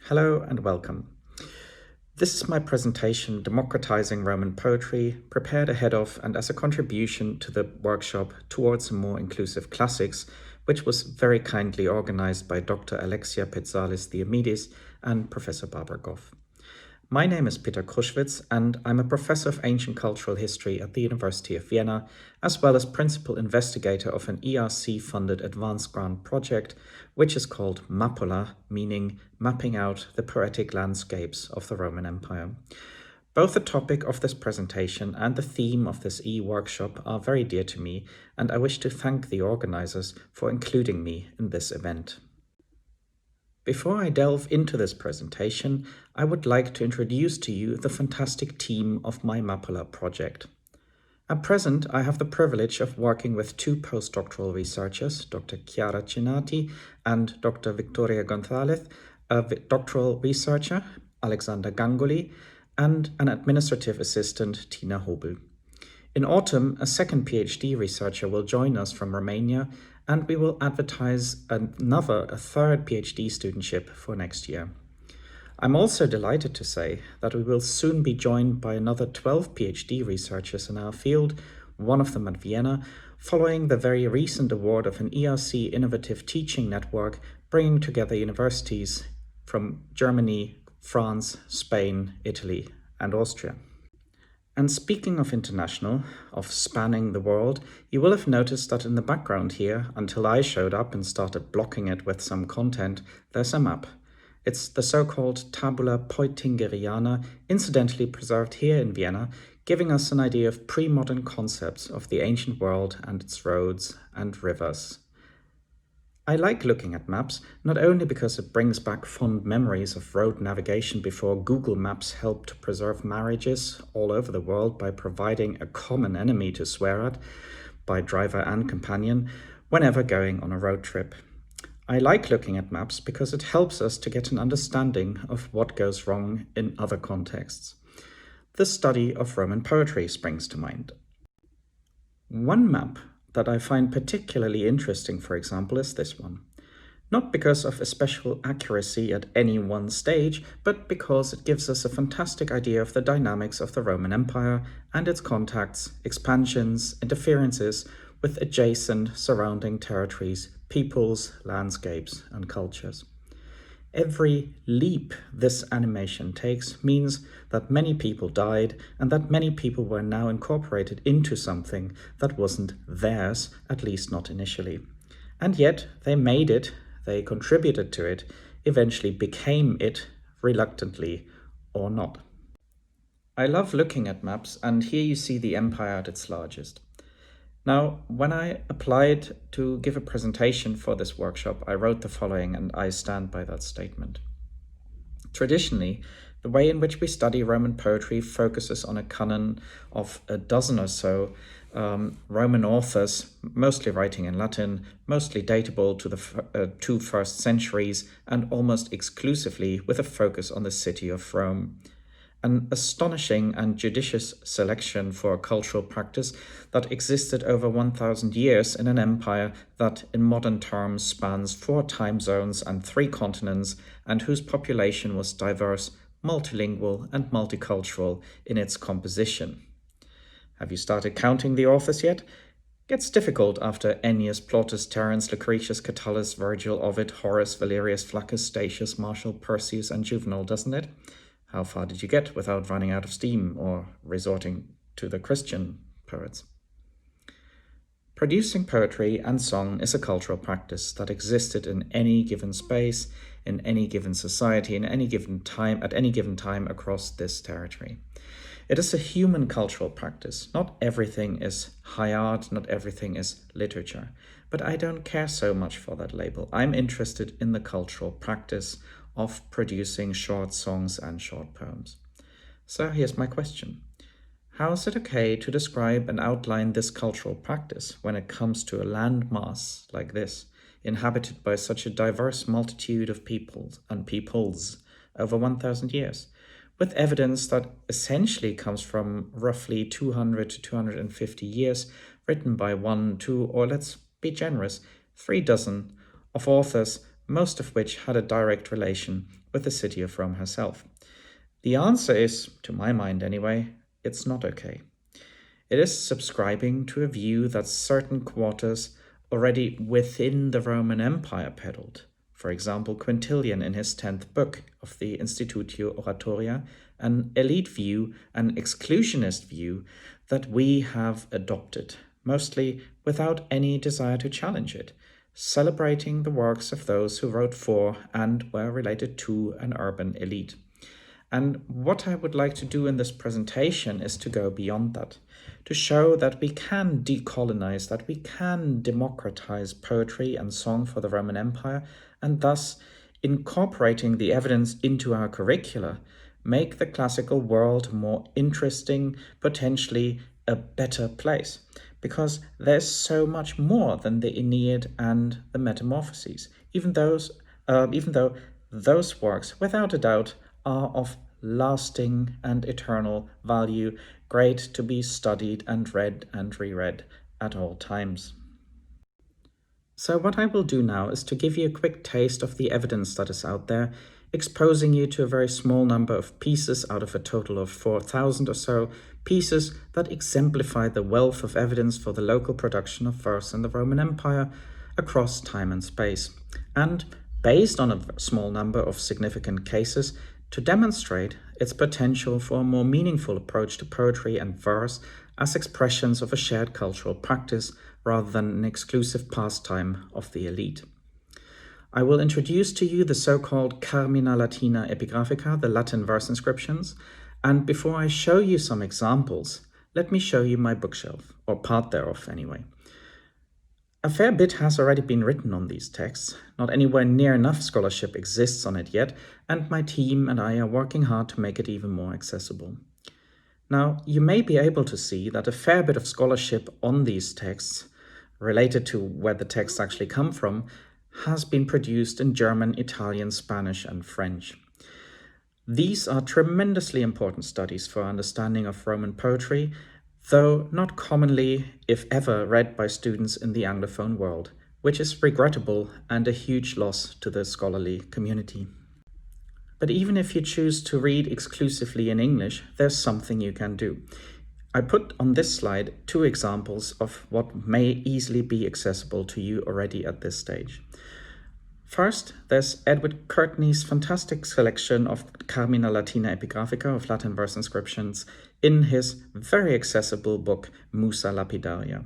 Hello and welcome. This is my presentation, Democratizing Roman Poetry, prepared ahead of and as a contribution to the workshop Towards a More Inclusive Classics, which was very kindly organized by Dr. Alexia Petsalis-Diomidis and Professor Barbara Goff. My name is Peter Kruschwitz, and I'm a professor of ancient cultural history at the University of Vienna, as well as principal investigator of an ERC-funded advanced grant project, which is called MAPPOLA, meaning Mapping Out the Poetic Landscapes of the Roman Empire. Both the topic of this presentation and the theme of this e-workshop are very dear to me, and I wish to thank the organizers for including me in this event. Before I delve into this presentation, I would like to introduce to you the fantastic team of my MAPPOLA project. At present, I have the privilege of working with two postdoctoral researchers, Dr. Chiara Cinati and Dr. Victoria Gonzalez, a doctoral researcher, Alexander Gangoli, and an administrative assistant, Tina Hobel. In autumn, a second PhD researcher will join us from Romania, and we will advertise a third PhD studentship for next year. I'm also delighted to say that we will soon be joined by another 12 PhD researchers in our field, one of them at Vienna, following the very recent award of an ERC Innovative Teaching Network, bringing together universities from Germany, France, Spain, Italy, and Austria. And speaking of international, of spanning the world, you will have noticed that in the background here, until I showed up and started blocking it with some content, there's a map. It's the so-called Tabula Peutingeriana, incidentally preserved here in Vienna, giving us an idea of pre-modern concepts of the ancient world and its roads and rivers. I like looking at maps, not only because it brings back fond memories of road navigation before Google Maps helped to preserve marriages all over the world by providing a common enemy to swear at, by driver and companion, whenever going on a road trip. I like looking at maps because it helps us to get an understanding of what goes wrong in other contexts. The study of Roman poetry springs to mind. One map that I find particularly interesting, for example, is this one. Not because of a special accuracy at any one stage, but because it gives us a fantastic idea of the dynamics of the Roman Empire and its contacts, expansions, interferences with adjacent surrounding territories, peoples, landscapes, and cultures. Every leap this animation takes means that many people died and that many people were now incorporated into something that wasn't theirs, at least not initially. And yet they made it, they contributed to it, eventually became it, reluctantly or not. I love looking at maps, and here you see the empire at its largest. Now, when I applied to give a presentation for this workshop, I wrote the following, and I stand by that statement. Traditionally, the way in which we study Roman poetry focuses on a canon of a dozen or so Roman authors, mostly writing in Latin, mostly datable to the two first centuries, and almost exclusively with a focus on the city of Rome. An astonishing and judicious selection for a cultural practice that existed over 1,000 years in an empire that in modern terms spans 4 time zones and 3 continents, and whose population was diverse, multilingual and multicultural in its composition. Have you started counting the authors yet? Gets difficult after Ennius, Plautus, Terence, Lucretius, Catullus, Virgil, Ovid, Horace, Valerius, Flaccus, Statius, Martial, Perseus and Juvenal, doesn't it? How far did you get without running out of steam or resorting to the Christian poets? Producing poetry and song is a cultural practice that existed in any given space, in any given society, in any given time, at any given time across this territory. It is a human cultural practice. Not everything is high art, not everything is literature. But I don't care so much for that label. I'm interested in the cultural practice of producing short songs and short poems. So here's my question. How is it okay to describe and outline this cultural practice when it comes to a landmass like this, inhabited by such a diverse multitude of peoples over 1,000 years, with evidence that essentially comes from roughly 200 to 250 years, written by 1, 2, or let's be generous, 3 dozen of authors, most of which had a direct relation with the city of Rome herself. The answer is, to my mind anyway, it's not okay. It is subscribing to a view that certain quarters already within the Roman Empire peddled. For example, Quintilian in his 10th book of the Institutio Oratoria, an elite view, an exclusionist view that we have adopted, mostly without any desire to challenge it, celebrating the works of those who wrote for and were related to an urban elite. And what I would like to do in this presentation is to go beyond that, to show that we can decolonize, that we can democratize poetry and song for the Roman Empire, and thus, incorporating the evidence into our curricula, make the classical world more interesting, potentially a better place. Because there's so much more than the Aeneid and the Metamorphoses, even though those works, without a doubt, are of lasting and eternal value, great to be studied and read and reread at all times. So what I will do now is to give you a quick taste of the evidence that is out there, exposing you to a very small number of pieces out of a total of 4,000 or so, pieces that exemplify the wealth of evidence for the local production of verse in the Roman Empire across time and space, and based on a small number of significant cases, to demonstrate its potential for a more meaningful approach to poetry and verse as expressions of a shared cultural practice rather than an exclusive pastime of the elite. I will introduce to you the so-called Carmina Latina Epigraphica, the Latin verse inscriptions, and before I show you some examples, let me show you my bookshelf, or part thereof anyway. A fair bit has already been written on these texts. Not anywhere near enough scholarship exists on it yet, and my team and I are working hard to make it even more accessible. Now, you may be able to see that a fair bit of scholarship on these texts, related to where the texts actually come from, has been produced in German, Italian, Spanish, and French. These are tremendously important studies for our understanding of Roman poetry, though not commonly, if ever, read by students in the Anglophone world, which is regrettable and a huge loss to the scholarly community. But even if you choose to read exclusively in English, there's something you can do. I put on this slide 2 examples of what may easily be accessible to you already at this stage. First, there's Edward Courtney's fantastic selection of Carmina Latina Epigraphica of Latin verse inscriptions in his very accessible book, Musa Lapidaria.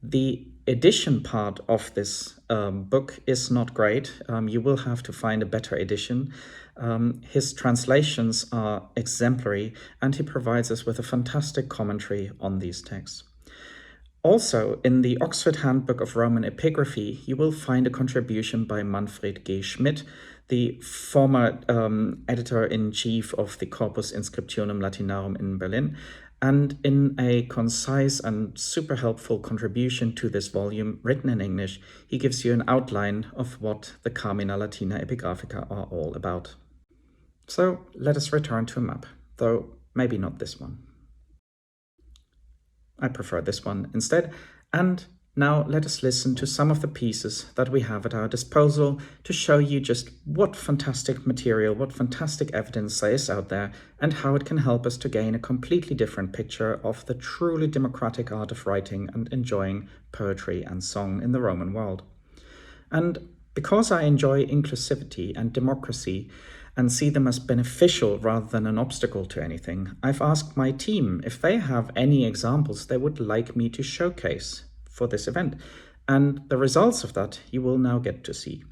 The edition part of this book is not great. You will have to find a better edition. His translations are exemplary, and he provides us with a fantastic commentary on these texts. Also, in the Oxford Handbook of Roman Epigraphy, you will find a contribution by Manfred G. Schmidt, the former editor-in-chief of the Corpus Inscriptionum Latinarum in Berlin, and in a concise and super helpful contribution to this volume, written in English, he gives you an outline of what the Carmina Latina Epigraphica are all about. So let us return to a map, though maybe not this one. I prefer this one instead, and now let us listen to some of the pieces that we have at our disposal to show you just what fantastic material, what fantastic evidence there is out there, and how it can help us to gain a completely different picture of the truly democratic art of writing and enjoying poetry and song in the Roman world. And because I enjoy inclusivity and democracy, and see them as beneficial rather than an obstacle to anything, I've asked my team if they have any examples they would like me to showcase for this event, and the results of that you will now get to see.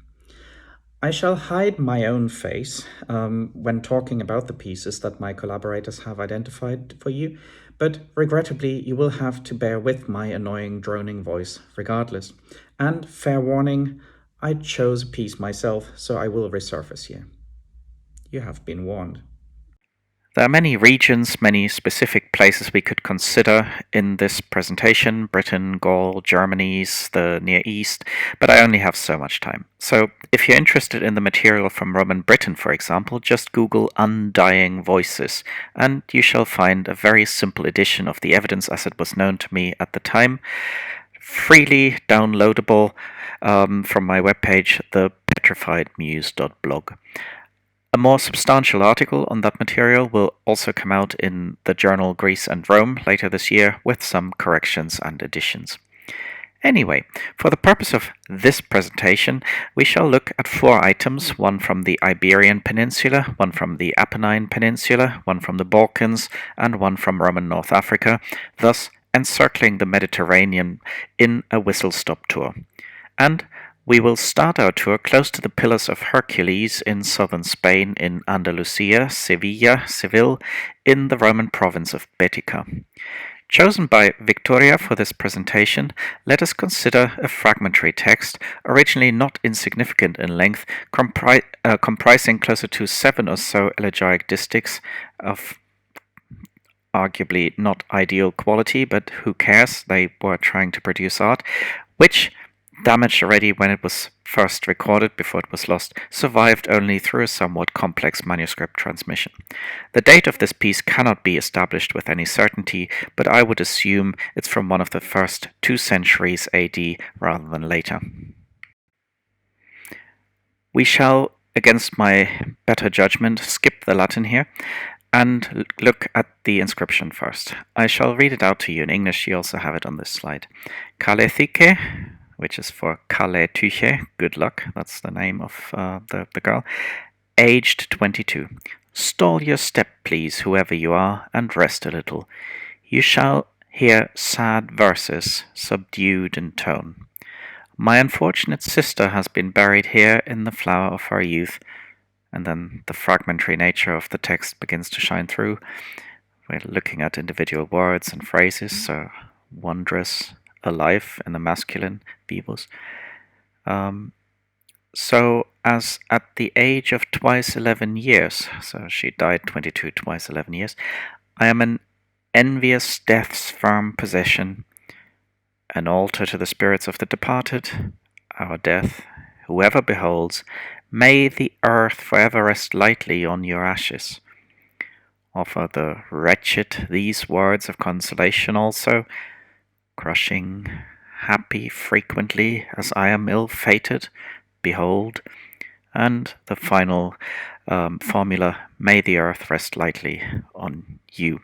I shall hide my own face when talking about the pieces that my collaborators have identified for you, but regrettably you will have to bear with my annoying droning voice regardless. And fair warning, I chose a piece myself, so I will resurface here. You have been warned. There are many regions, many specific places we could consider in this presentation: Britain, Gaul, Germany's, the Near East, but I only have so much time. So if you're interested in the material from Roman Britain, for example, just Google Undying Voices, and you shall find a very simple edition of the evidence as it was known to me at the time, freely downloadable from my webpage, the petrifiedmuse.blog. A more substantial article on that material will also come out in the journal Greece and Rome later this year with some corrections and additions. Anyway, for the purpose of this presentation, we shall look at 4 items, one from the Iberian Peninsula, one from the Apennine Peninsula, one from the Balkans, and one from Roman North Africa, thus encircling the Mediterranean in a whistle-stop tour. And we will start our tour close to the Pillars of Hercules in southern Spain, in Andalusia, Seville, in the Roman province of Betica. Chosen by Victoria for this presentation, let us consider a fragmentary text, originally not insignificant in length, comprising closer to 7 or so elegiac distichs of arguably not ideal quality, but who cares, they were trying to produce art, which, damaged already when it was first recorded before it was lost, survived only through a somewhat complex manuscript transmission. The date of this piece cannot be established with any certainty, but I would assume it's from one of the first 2 centuries AD rather than later. We shall, against my better judgment, skip the Latin here and look at the inscription first. I shall read it out to you in English. You also have it on this slide. Kalethike, which is for Kale Tüche, good luck, that's the name of the girl, aged 22. Stall your step, please, whoever you are, and rest a little. You shall hear sad verses, subdued in tone. My unfortunate sister has been buried here in the flower of her youth. And then the fragmentary nature of the text begins to shine through. We're looking at individual words and phrases, so wondrous, alive in the masculine, vivus. So as at the age of twice 11 years, so she died 22 twice 11 years, I am an envious death's firm possession, an altar to the spirits of the departed, our death, whoever beholds, may the earth forever rest lightly on your ashes. Offer the wretched these words of consolation also, crushing, happy frequently as I am ill-fated, behold, and the final formula, may the earth rest lightly on you.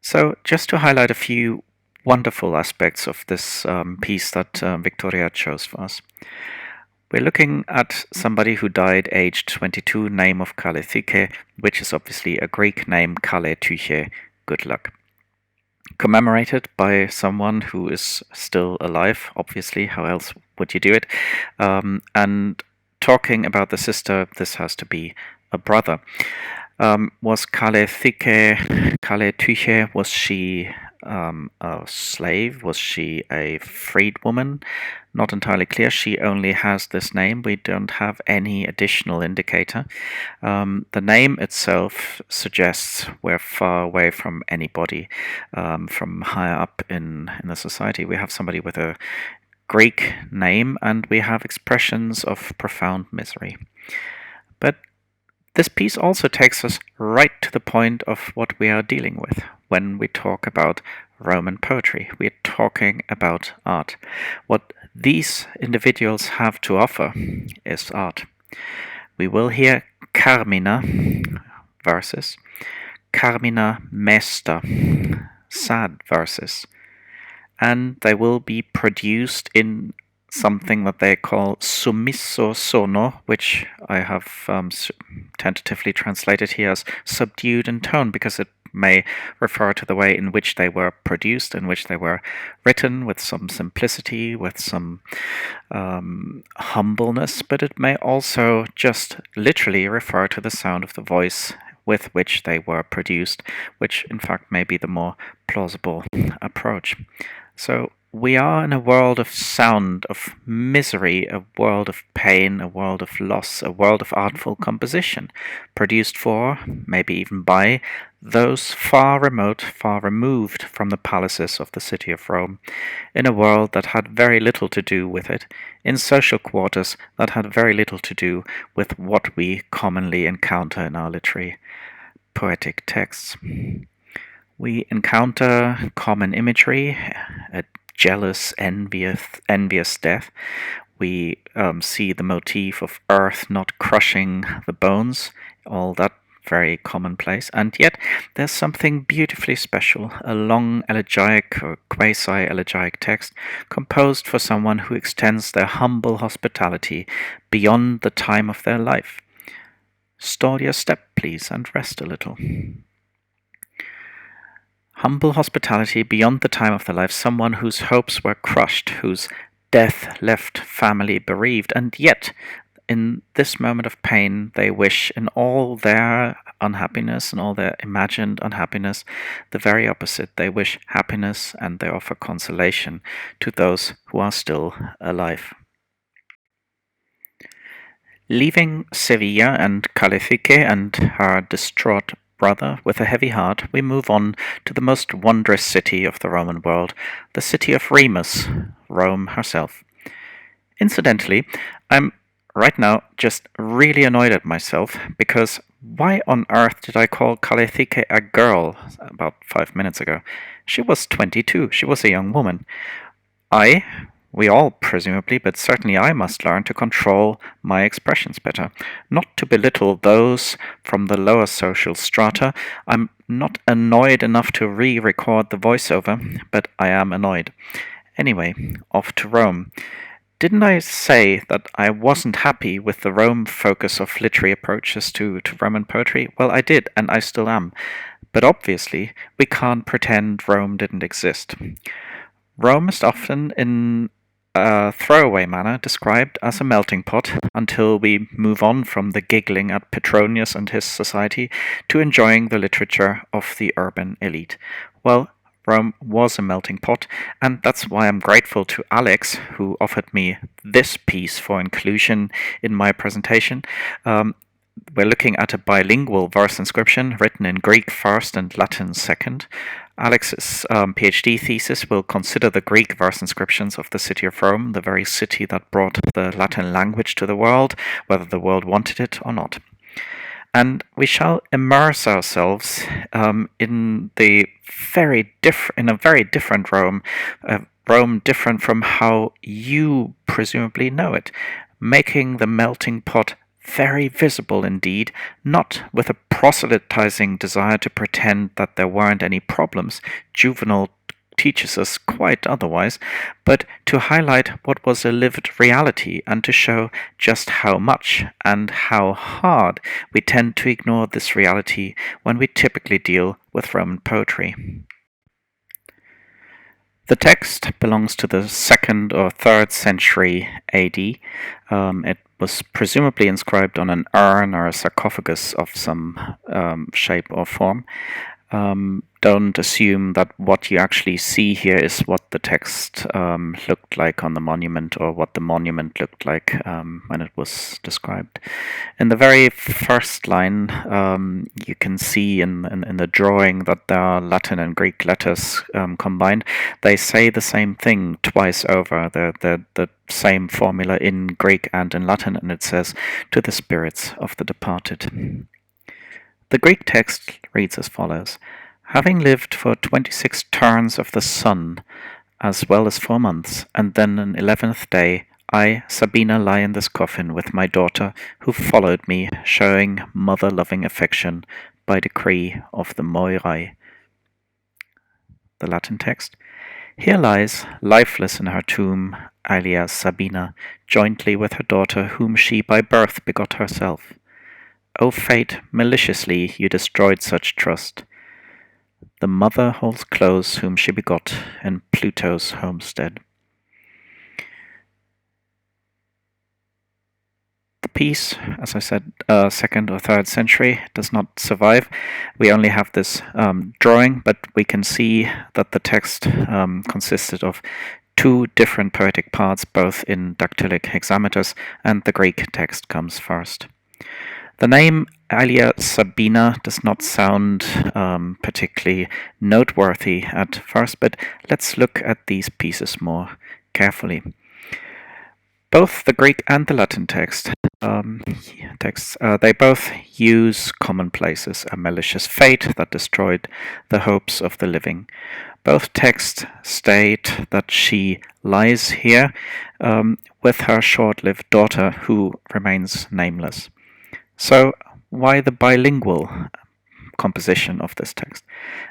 So just to highlight a few wonderful aspects of this piece that Victoria chose for us. We're looking at somebody who died aged 22, name of Kalethike, which is obviously a Greek name, Kale Tüche, good luck. Commemorated by someone who is still alive, obviously, how else would you do it? And talking about the sister, this has to be a brother. Was Kale Tüche, was she a slave? Was she a freedwoman? Not entirely clear. She only has this name. We don't have any additional indicator. The name itself suggests we're far away from anybody from higher up in the society. We have somebody with a Greek name, and we have expressions of profound misery. But this piece also takes us right to the point of what we are dealing with when we talk about Roman poetry. We're talking about art. What these individuals have to offer is art. We will hear Carmina verses, Carmina Mesta, sad verses, and they will be produced in something that they call summisso sono, which I have tentatively translated here as subdued in tone, because it may refer to the way in which they were produced, in which they were written, with some simplicity, with some humbleness, but it may also just literally refer to the sound of the voice with which they were produced, which in fact may be the more plausible approach. So we are in a world of sound, of misery, a world of pain, a world of loss, a world of artful composition, produced for, maybe even by, those far remote, far removed from the palaces of the city of Rome, in a world that had very little to do with it, in social quarters that had very little to do with what we commonly encounter in our literary poetic texts. We encounter common imagery, a jealous, envious death. we see the motif of earth not crushing the bones, all that very commonplace, and yet there's something beautifully special, a long elegiac or quasi-elegiac text composed for someone who extends their humble hospitality beyond the time of their life. Stall your step, please, and rest a little. Humble hospitality beyond the time of their life, someone whose hopes were crushed, whose death left family bereaved, and yet in this moment of pain, they wish, in all their unhappiness and all their imagined unhappiness, the very opposite. They wish happiness and they offer consolation to those who are still alive. Leaving Sevilla and Califique and her distraught brother with a heavy heart, we move on to the most wondrous city of the Roman world, the city of Remus, Rome herself. Incidentally, I'm right now just really annoyed at myself, because why on earth did I call Califique a girl about 5 minutes ago? She was 22, she was a young woman. We all presumably, but certainly I must learn to control my expressions better, not to belittle those from the lower social strata. I'm not annoyed enough to re-record the voiceover, but I am annoyed. Anyway, off to Rome. Didn't I say that I wasn't happy with the Rome focus of literary approaches to Roman poetry? Well, I did, and I still am. But obviously, we can't pretend Rome didn't exist. Rome is often, in a throwaway manner, described as a melting pot, until we move on from the giggling at Petronius and his society to enjoying the literature of the urban elite. Well, Rome was a melting pot, and that's why I'm grateful to Alex, who offered me this piece for inclusion in my presentation. We're looking at a bilingual verse inscription written in Greek first and Latin second. Alex's PhD thesis will consider the Greek verse inscriptions of the city of Rome, the very city that brought the Latin language to the world, whether the world wanted it or not. And we shall immerse ourselves in a very different Rome, Rome different from how you presumably know it, making the melting pot very visible indeed, not with a proselytizing desire to pretend that there weren't any problems. Juvenal teaches us quite otherwise, but to highlight what was a lived reality and to show just how much and how hard we tend to ignore this reality when we typically deal with Roman poetry. The text belongs to the 2nd or 3rd century AD. It was presumably inscribed on an urn or a sarcophagus of some shape or form. Don't assume that what you actually see here is what the text looked like on the monument, or what the monument looked like when it was described. In the very first line, you can see in the drawing that there are Latin and Greek letters combined. They say the same thing twice over, the same formula in Greek and in Latin, and it says, "To the spirits of the departed." The Greek text reads as follows: "Having lived for 26 turns of the sun, as well as 4 months, and then an 11th day, I, Sabina, lie in this coffin with my daughter, who followed me, showing mother-loving affection by decree of the Moirai." The Latin text: "Here lies, lifeless in her tomb, Aelia Sabina, jointly with her daughter, whom she by birth begot herself. O fate, maliciously you destroyed such trust. The mother holds close whom she begot in Pluto's homestead." The piece, as I said, 2nd or 3rd century, does not survive. We only have this drawing, but we can see that the text consisted of 2 different poetic parts, both in dactylic hexameters, and the Greek text comes first. The name Aelia Sabina does not sound particularly noteworthy at first, but let's look at these pieces more carefully. Both the Greek and the Latin texts, they both use commonplaces, a malicious fate that destroyed the hopes of the living. Both texts state that she lies here with her short-lived daughter, who remains nameless. So, why the bilingual composition of this text?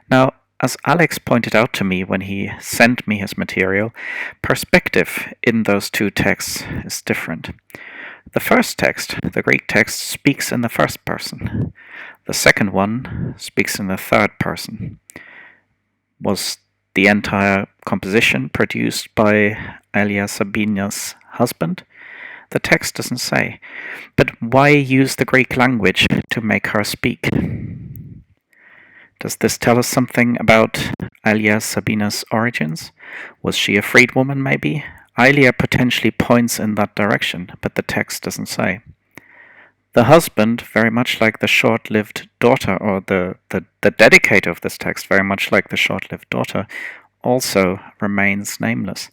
Now, as Alex pointed out to me when he sent me his material, perspective in those two texts is different. The first text, the Greek text, speaks in the first person. The second one speaks in the third person. Was the entire composition produced by Alia Sabina's husband? The text doesn't say. But why use the Greek language to make her speak? Does this tell us something about Alia Sabina's origins? Was she a freedwoman, maybe? Alia potentially points in that direction, but the text doesn't say. The husband, very much like the short-lived daughter, or the dedicator of this text, very much like the short-lived daughter, also remains nameless.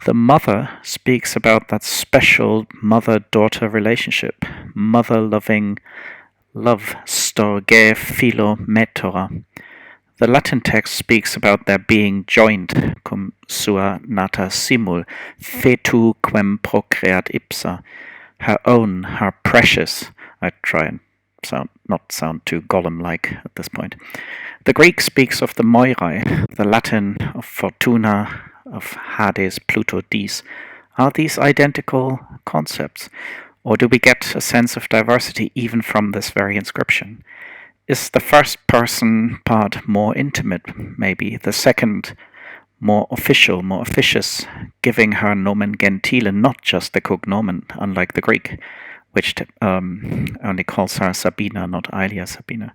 The mother speaks about that special mother-daughter relationship, mother-loving love, storge philo metora. The Latin text speaks about their being joined, cum sua nata simul, fetu quem procreat ipsa, her own, her precious. I try and not sound too Gollum-like at this point. The Greek speaks of the Moirai, the Latin of Fortuna, of Hades, Pluto, Dis. Are these identical concepts? Or do we get a sense of diversity even from this very inscription? Is the first person part more intimate, maybe? The second more official, more officious, giving her nomen gentile, not just the cognomen, unlike the Greek, which only calls her Sabina, not Alia Sabina,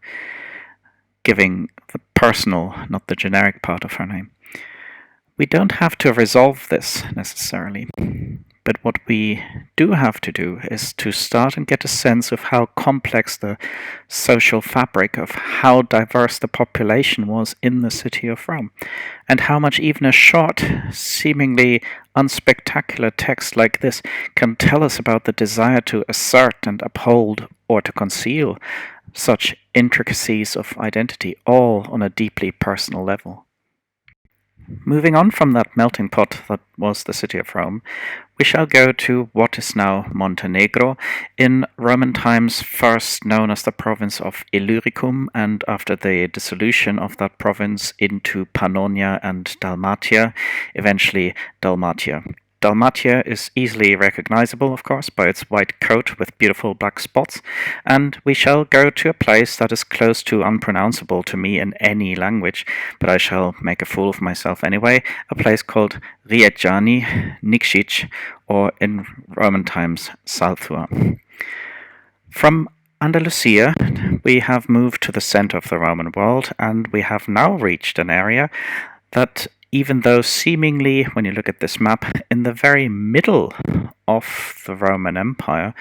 giving the personal, not the generic part of her name. We don't have to resolve this necessarily, but what we do have to do is to start and get a sense of how complex the social fabric of how diverse the population was in the city of Rome, and how much even a short, seemingly unspectacular text like this can tell us about the desire to assert and uphold or to conceal such intricacies of identity, all on a deeply personal level. Moving on from that melting pot that was the city of Rome, we shall go to what is now Montenegro, in Roman times first known as the province of Illyricum, and after the dissolution of that province into Pannonia and Dalmatia, eventually Dalmatia. Dalmatia is easily recognizable, of course, by its white coat with beautiful black spots, and we shall go to a place that is close to unpronounceable to me in any language, but I shall make a fool of myself anyway, a place called Riegiani, Nikšić, or in Roman times, Salthua. From Andalusia, we have moved to the center of the Roman world, and we have now reached an area that, even though seemingly, when you look at this map, in the very middle of the Roman Empire,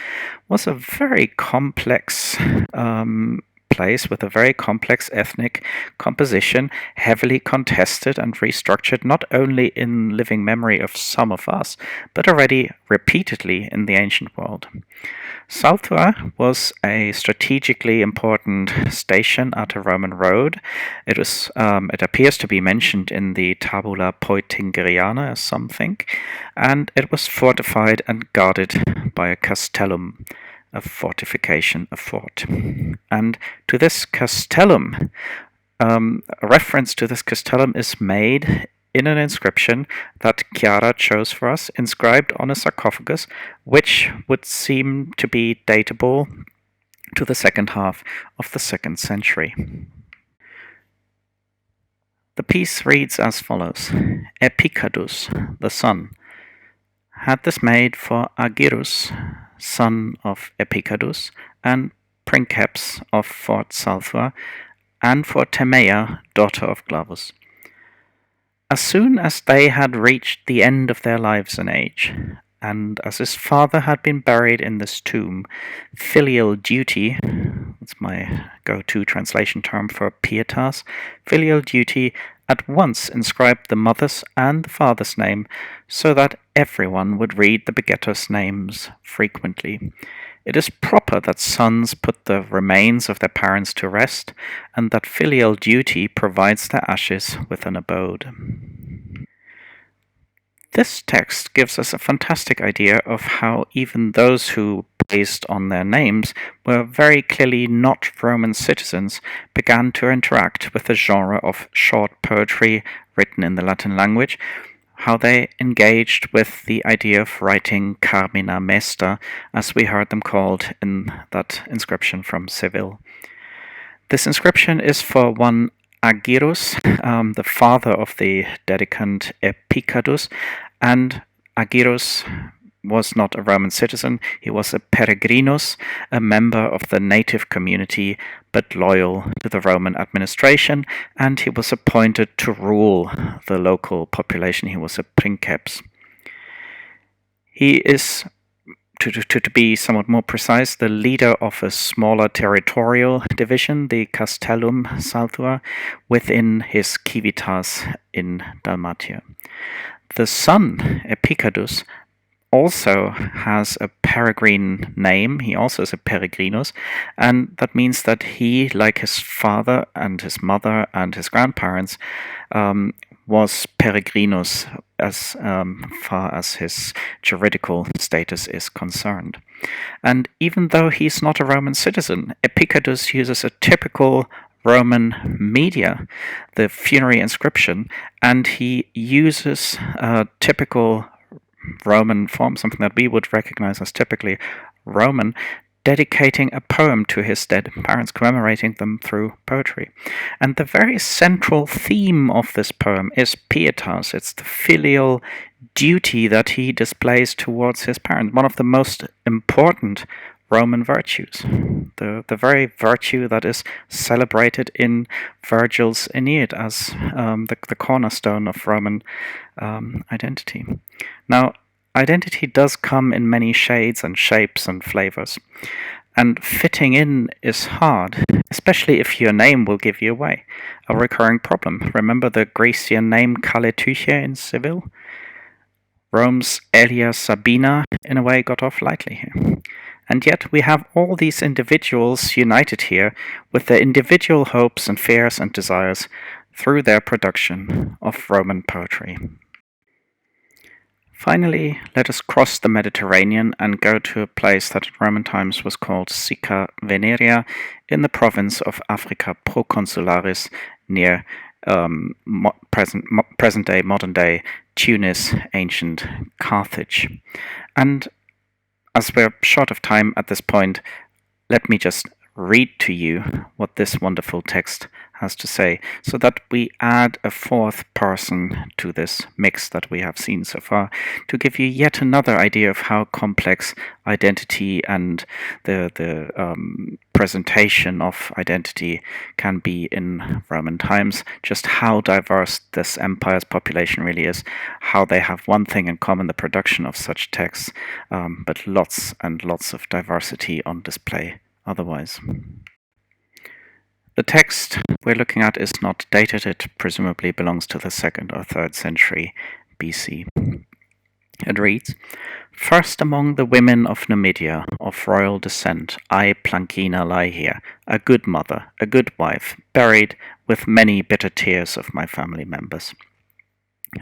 was a very complex place with a very complex ethnic composition, heavily contested and restructured not only in living memory of some of us, but already repeatedly in the ancient world. Salthua was a strategically important station at a Roman road. It appears to be mentioned in the Tabula Peutingeriana, as some think, and it was fortified and guarded by a castellum, a fortification, a fort. And to this castellum, a reference to this castellum is made in an inscription that Chiara chose for us, inscribed on a sarcophagus, which would seem to be datable to the second half of the 2nd century. The piece reads as follows: Epicadus, the son, had this made for Agirus, son of Epicadus, and Princeps of Fort Salthua, and for Temea, daughter of Glavus. As soon as they had reached the end of their lives and age, and as his father had been buried in this tomb, filial duty, that's my go-to translation term for pietas, filial duty at once inscribed the mother's and the father's name, so that everyone would read the begetters' names frequently. It is proper that sons put the remains of their parents to rest, and that filial duty provides their ashes with an abode. This text gives us a fantastic idea of how even those who, based on their names, were very clearly not Roman citizens, began to interact with the genre of short poetry written in the Latin language, how they engaged with the idea of writing carmina mesta, as we heard them called in that inscription from Seville. This inscription is for one Agirus, the father of the dedicant Epicadus, and Agirus was not a Roman citizen, he was a peregrinus, a member of the native community, but loyal to the Roman administration, and he was appointed to rule the local population. He was a princeps. He is, to be somewhat more precise, the leader of a smaller territorial division, the Castellum Saltua, within his civitas in Dalmatia. The son, Epicadus, also has a peregrine name. He also is a peregrinus, and that means that he, like his father and his mother and his grandparents, was peregrinus as far as his juridical status is concerned. And even though he's not a Roman citizen, Epicadus uses a typical Roman media, the funerary inscription, and he uses a typical Roman form, something that we would recognize as typically Roman, dedicating a poem to his dead parents, commemorating them through poetry. And the very central theme of this poem is pietas. It's the filial duty that he displays towards his parents, one of the most important Roman virtues, the very virtue that is celebrated in Virgil's Aeneid as the cornerstone of Roman identity. Now, identity does come in many shades and shapes and flavors, and fitting in is hard, especially if your name will give you away. A recurring problem. Remember the Grecian name Kaletyche in Seville? Rome's Aelia Sabina, in a way, got off lightly here. And yet we have all these individuals united here with their individual hopes and fears and desires through their production of Roman poetry. Finally, let us cross the Mediterranean and go to a place that in Roman times was called Sica Veneria in the province of Africa Proconsularis near present-day, modern-day Tunis, ancient Carthage. And as we're short of time at this point, let me just read to you what this wonderful text has to say, so that we add a fourth person to this mix that we have seen so far, to give you yet another idea of how complex identity and the presentation of identity can be in Roman times, just how diverse this empire's population really is, how they have one thing in common, the production of such texts, but lots and lots of diversity on display otherwise. The text we're looking at is not dated. It presumably belongs to the 2nd or 3rd century BC. It reads, "First among the women of Numidia, of royal descent, I, Plancina, lie here, a good mother, a good wife, buried with many bitter tears of my family members.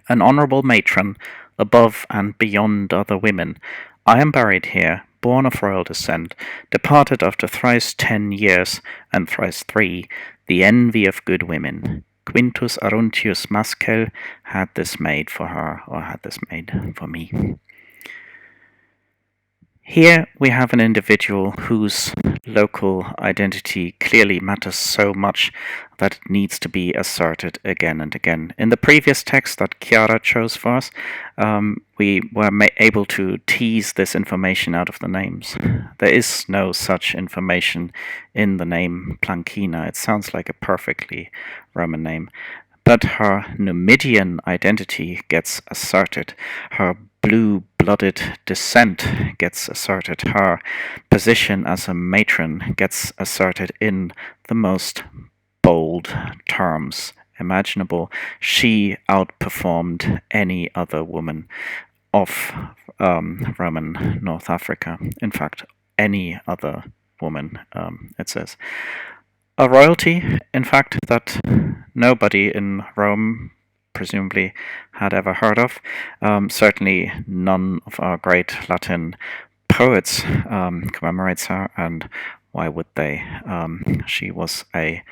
An honourable matron, above and beyond other women, I am buried here, born of royal descent, departed after thrice 10 years, and thrice 3, the envy of good women. Quintus Aruntius Mascel had this made for her, or had this made for me." Here we have an individual whose local identity clearly matters so much that it needs to be asserted again and again. In the previous text that Chiara chose for us, we were able to tease this information out of the names. There is no such information in the name Plancina. It sounds like a perfectly Roman name. But her Numidian identity gets asserted. Her blue-blooded descent gets asserted. Her position as a matron gets asserted in the most bold terms imaginable. She outperformed any other woman of Roman North Africa. In fact, any other woman, it says. A royalty, in fact, that nobody in Rome presumably had ever heard of. Certainly none of our great Latin poets commemorates her, and why would they? She was a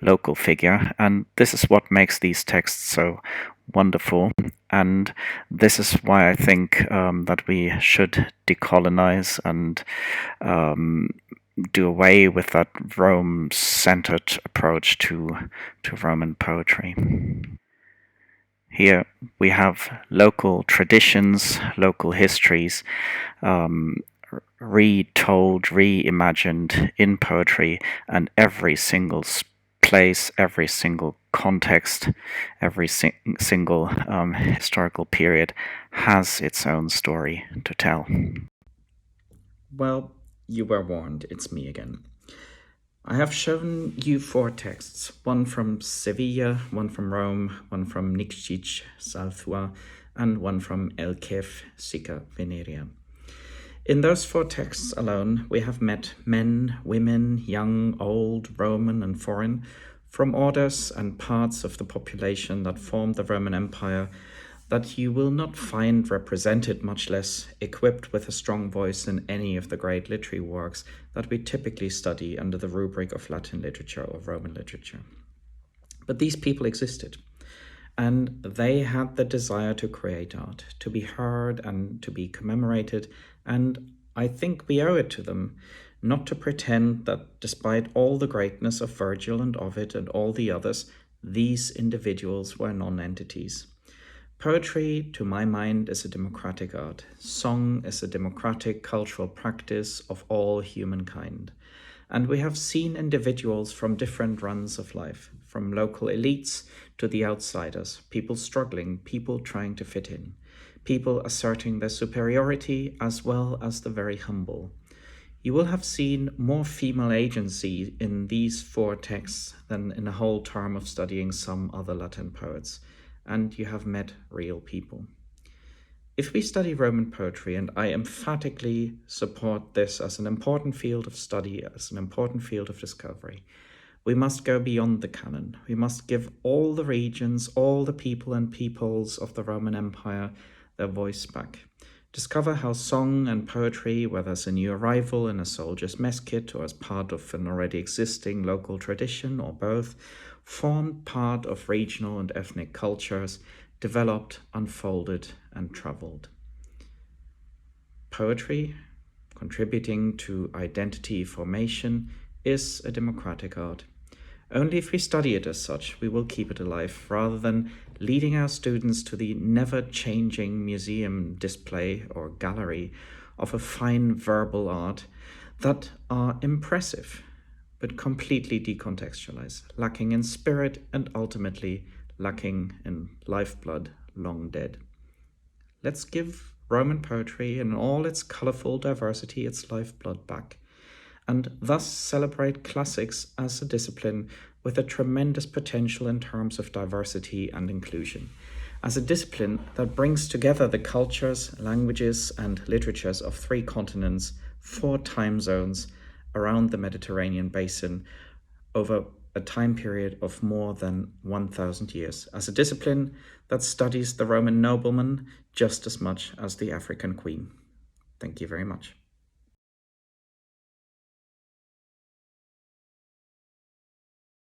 local figure, and this is what makes these texts so wonderful. And this is why I think that we should decolonize and do away with that Rome-centered approach to Roman poetry. Here we have local traditions, local histories, retold, reimagined in poetry, and every single place, every single context, every single historical period has its own story to tell. Well, you were warned, it's me again. I have shown you 4 texts, one from Sevilla, one from Rome, one from Nikšić, Salthua, and one from Elkev, Sica, Veneria. In those 4 texts alone, we have met men, women, young, old, Roman and foreign, from orders and parts of the population that formed the Roman Empire that you will not find represented, much less equipped with a strong voice in any of the great literary works that we typically study under the rubric of Latin literature or Roman literature. But these people existed, and they had the desire to create art, to be heard and to be commemorated, and I think we owe it to them not to pretend that despite all the greatness of Virgil and Ovid and all the others, these individuals were non-entities. Poetry, to my mind, is a democratic art. Song is a democratic cultural practice of all humankind. And we have seen individuals from different runs of life, from local elites to the outsiders, people struggling, people trying to fit in, people asserting their superiority as well as the very humble. You will have seen more female agency in these 4 texts than in a whole term of studying some other Latin poets. And you have met real people. If we study Roman poetry, and I emphatically support this as an important field of study, as an important field of discovery, we must go beyond the canon. We must give all the regions, all the people and peoples of the Roman Empire their voice back. Discover how song and poetry, whether as a new arrival in a soldier's mess kit or as part of an already existing local tradition or both, formed part of regional and ethnic cultures, developed, unfolded, and traveled. Poetry, contributing to identity formation, is a democratic art. Only if we study it as such, we will keep it alive, rather than leading our students to the never-changing museum display or gallery of a fine verbal art that are impressive, but completely decontextualized, lacking in spirit and ultimately lacking in lifeblood long dead. Let's give Roman poetry in all its colorful diversity its lifeblood back, and thus celebrate classics as a discipline with a tremendous potential in terms of diversity and inclusion, as a discipline that brings together the cultures, languages, and literatures of 3 continents, 4 time zones, around the Mediterranean basin over a time period of more than 1,000 years, as a discipline that studies the Roman nobleman just as much as the African queen. Thank you very much.